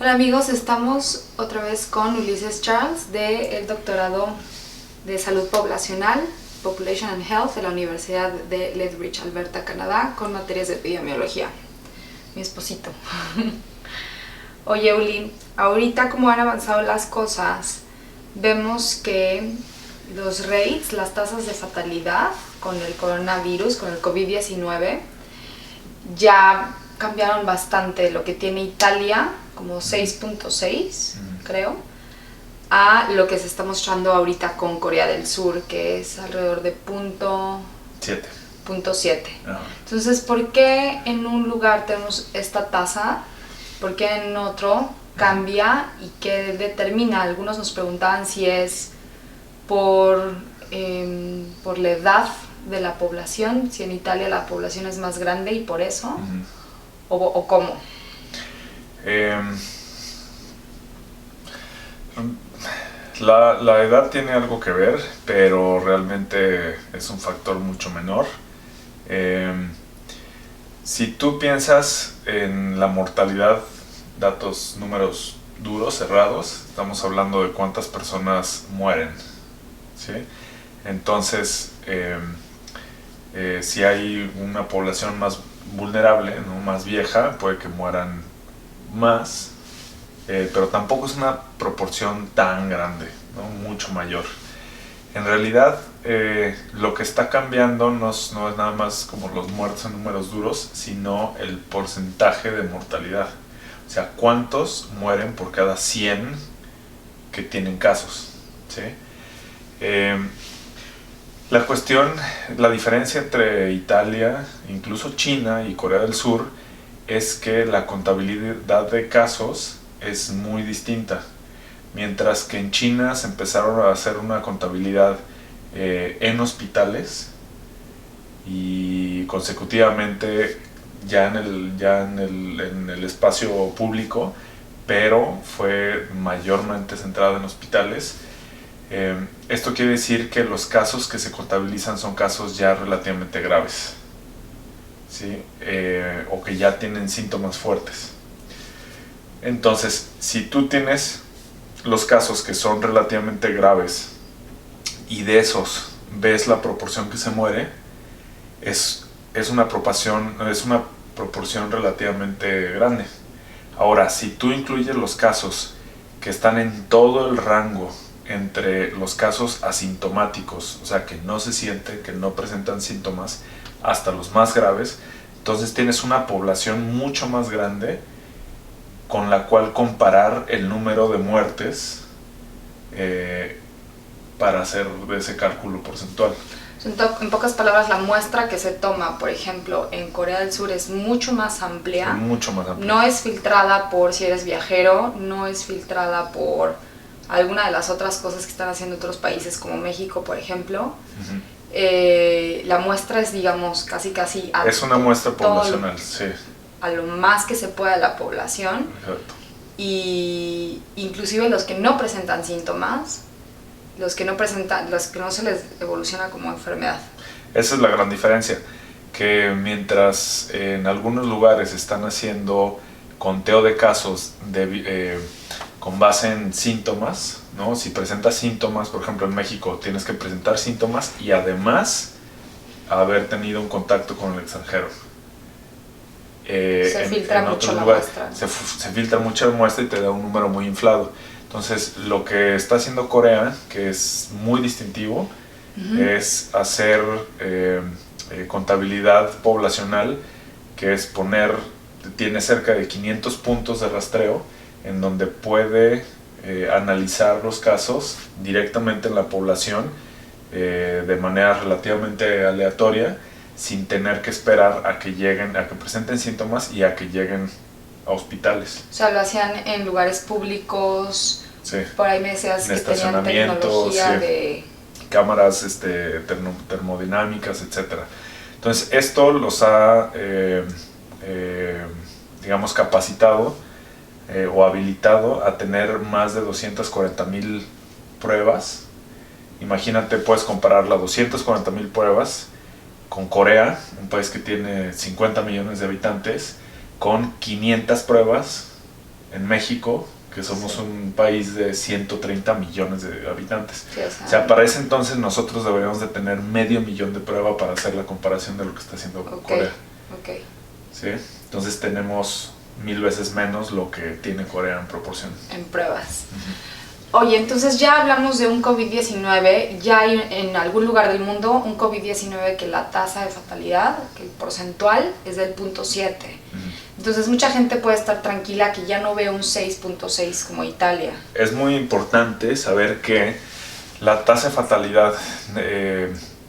Hola amigos, estamos otra vez con Ulises Charles del doctorado de Salud Poblacional, Population and Health de la Universidad de Lethbridge, Alberta, Canadá, con materias de epidemiología. Mi esposito. Oye Uli, ahorita como han avanzado las cosas, vemos que los rates, las tasas de fatalidad con el coronavirus, con el COVID-19, ya cambiaron bastante. Lo que tiene Italia, como 6.6, creo, a lo que se está mostrando ahorita con Corea del Sur, que es alrededor de punto 7. Entonces, ¿por qué en un lugar tenemos esta tasa? ¿Por qué en otro cambia? ¿Y qué determina? Algunos nos preguntaban si es por la edad de la población, si en Italia la población es más grande y por eso, o cómo. La edad tiene algo que ver, pero realmente es un factor mucho menor. Si tú piensas en la mortalidad, números duros, cerrados, estamos hablando de cuántas personas mueren, ¿sí? Entonces, si hay una población más vulnerable, ¿no?, más vieja, puede que mueran más, pero tampoco es una proporción tan grande, ¿no?, mucho mayor. En realidad, lo que está cambiando no es nada más como los muertos en números duros, sino el porcentaje de mortalidad. O sea, cuántos mueren por cada 100 que tienen casos, ¿sí? La diferencia entre Italia, incluso China y Corea del Sur, es que la contabilidad de casos es muy distinta. Mientras que en China se empezaron a hacer una contabilidad en hospitales y consecutivamente ya en el espacio público, pero fue mayormente centrado en hospitales. Esto quiere decir que los casos que se contabilizan son casos ya relativamente graves, ¿sí? O que ya tienen síntomas fuertes. Entonces, si tú tienes los casos que son relativamente graves y de esos ves la proporción que se muere, es una proporción relativamente grande. Ahora, si tú incluyes los casos que están en todo el rango entre los casos asintomáticos, o sea, que no se sienten, que no presentan síntomas, hasta los más graves, entonces tienes una población mucho más grande con la cual comparar el número de muertes para hacer ese cálculo porcentual. En pocas palabras, la muestra que se toma, por ejemplo, en Corea del Sur es mucho más amplia. Mucho más amplia. No es filtrada por si eres viajero, no es filtrada por alguna de las otras cosas que están haciendo otros países como México, por ejemplo. La muestra es, digamos, casi es una muestra poblacional, sí, a lo más que se pueda la población. Exacto. Y inclusive los que no presentan síntomas, los que no se les evoluciona como enfermedad. Esa es la gran diferencia, que mientras en algunos lugares están haciendo conteo de casos con base en síntomas, ¿no? Si presentas síntomas, por ejemplo en México tienes que presentar síntomas y además haber tenido un contacto con el extranjero. Se filtra mucho la muestra. Se filtra mucho la muestra y te da un número muy inflado. Entonces, lo que está haciendo Corea, que es muy distintivo, es hacer contabilidad poblacional, que es tiene cerca de 500 puntos de rastreo, en donde puede analizar los casos directamente en la población de manera relativamente aleatoria, sin tener que esperar a que presenten síntomas y a que lleguen a hospitales. O sea, lo hacían en lugares públicos, sí. Por ahí me decías que tenían tecnología, sí, de cámaras termodinámicas, etc. Entonces, esto los ha, digamos, capacitado o habilitado a tener más de 240,000 pruebas. Imagínate, puedes comparar las 240,000 pruebas con Corea, un país que tiene 50 millones de habitantes, con 500 pruebas en México, que somos un país de 130 millones de habitantes. Sí, O sea, para ese entonces nosotros deberíamos de tener 500,000 de prueba para hacer la comparación de lo que está haciendo Corea. Ok. ¿Sí? Entonces tenemos 1000 veces menos lo que tiene Corea en proporción. En pruebas. Oye, entonces ya hablamos de un COVID-19, ya hay en algún lugar del mundo un COVID-19 que la tasa de fatalidad, que el porcentual es del 0.7. Entonces mucha gente puede estar tranquila que ya no ve un 6.6 como Italia. Es muy importante saber que la tasa de fatalidad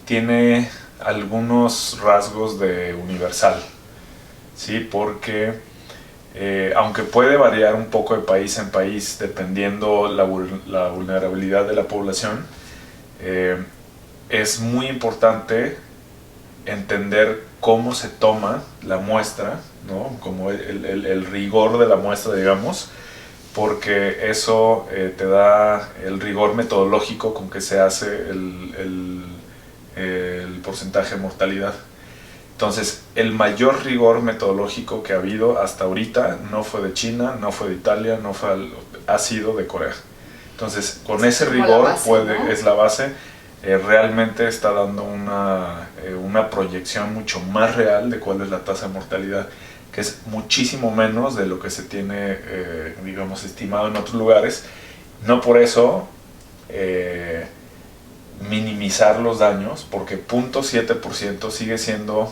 tiene algunos rasgos de universal, ¿sí? Porque aunque puede variar un poco de país en país dependiendo la vulnerabilidad de la población, es muy importante entender cómo se toma la muestra, ¿no? Como el rigor de la muestra, digamos, porque eso te da el rigor metodológico con que se hace el porcentaje de mortalidad. Entonces, el mayor rigor metodológico que ha habido hasta ahorita no fue de China, no fue de Italia, ha sido de Corea. Entonces, con ese rigor base, ¿no? es la base, realmente está dando una proyección mucho más real de cuál es la tasa de mortalidad, que es muchísimo menos de lo que se tiene, digamos, estimado en otros lugares. No por eso minimizar los daños, porque 0.7% sigue siendo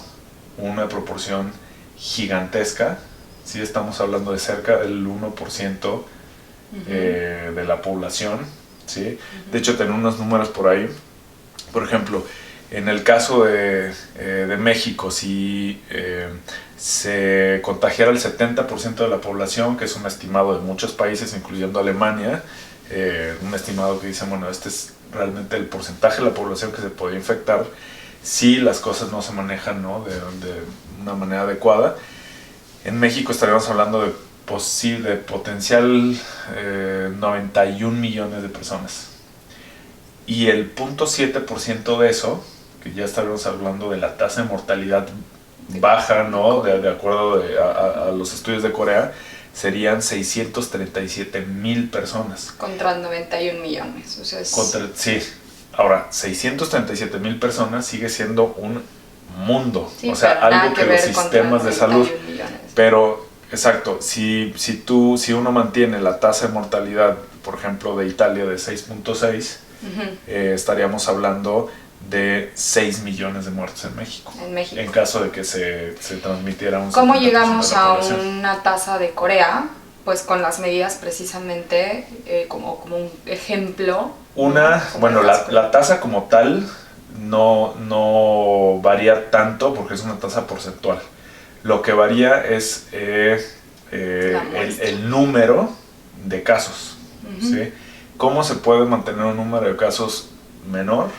una proporción gigantesca. Sí, estamos hablando de cerca del 1% de la población, ¿sí? De hecho, tengo unos números por ahí. Por ejemplo, en el caso de México, si se contagiara el 70% de la población, que es un estimado de muchos países, incluyendo Alemania, un estimado que dice, bueno, este es realmente el porcentaje de la población que se podría infectar si las cosas no se manejan, ¿no? de una manera adecuada. En México estaríamos hablando de potencial 91 millones de personas. Y el 0.7% de eso, que ya estaríamos hablando de la tasa de mortalidad baja, ¿no? de acuerdo a los estudios de Corea, serían 637,000 personas. Contra 91 millones. O sea, sí. Ahora, 637,000 personas sigue siendo un mundo. Sí, o sea, algo que los sistemas de salud. Millones. Pero, exacto, si uno mantiene la tasa de mortalidad, por ejemplo, de Italia de 6.6, estaríamos hablando de 6 millones de muertos en México. En caso de que se transmitiera un... ¿Cómo llegamos a una tasa de Corea? Pues con las medidas precisamente como un ejemplo. Bueno, la tasa como tal no varía tanto porque es una tasa porcentual. Lo que varía es el número de casos. ¿Sí? ¿Cómo se puede mantener un número de casos menor?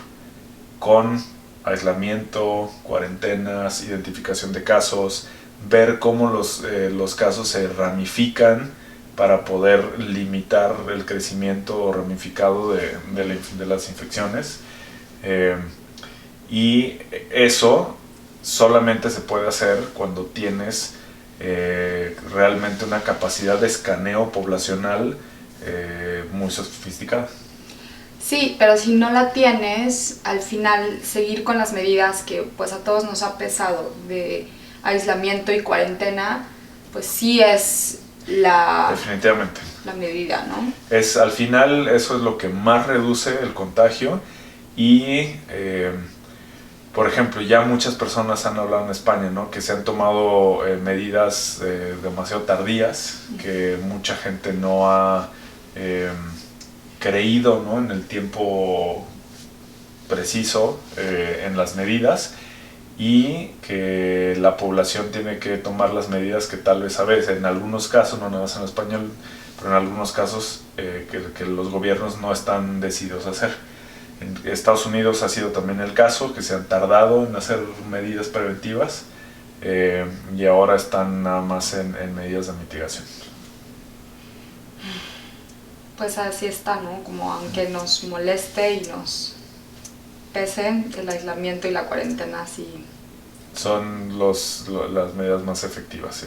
Con aislamiento, cuarentenas, identificación de casos, ver cómo los casos se ramifican para poder limitar el crecimiento ramificado de las infecciones. Y eso solamente se puede hacer cuando tienes realmente una capacidad de escaneo poblacional muy sofisticada. Sí, pero si no la tienes, al final seguir con las medidas que pues a todos nos ha pesado de aislamiento y cuarentena, pues sí es definitivamente la medida, ¿no? Al final eso es lo que más reduce el contagio y por ejemplo, ya muchas personas han hablado en España, ¿no? Que se han tomado medidas demasiado tardías, que mucha gente no ha creído, ¿no? En el tiempo preciso en las medidas, y que la población tiene que tomar las medidas que tal vez a veces, en algunos casos, no nada más en español, pero en algunos casos que los gobiernos no están decididos a hacer. En Estados Unidos ha sido también el caso, que se han tardado en hacer medidas preventivas y ahora están nada más en medidas de mitigación. Pues así está, ¿no? Como aunque nos moleste y nos pese, el aislamiento y la cuarentena sí. Son las medidas más efectivas, sí.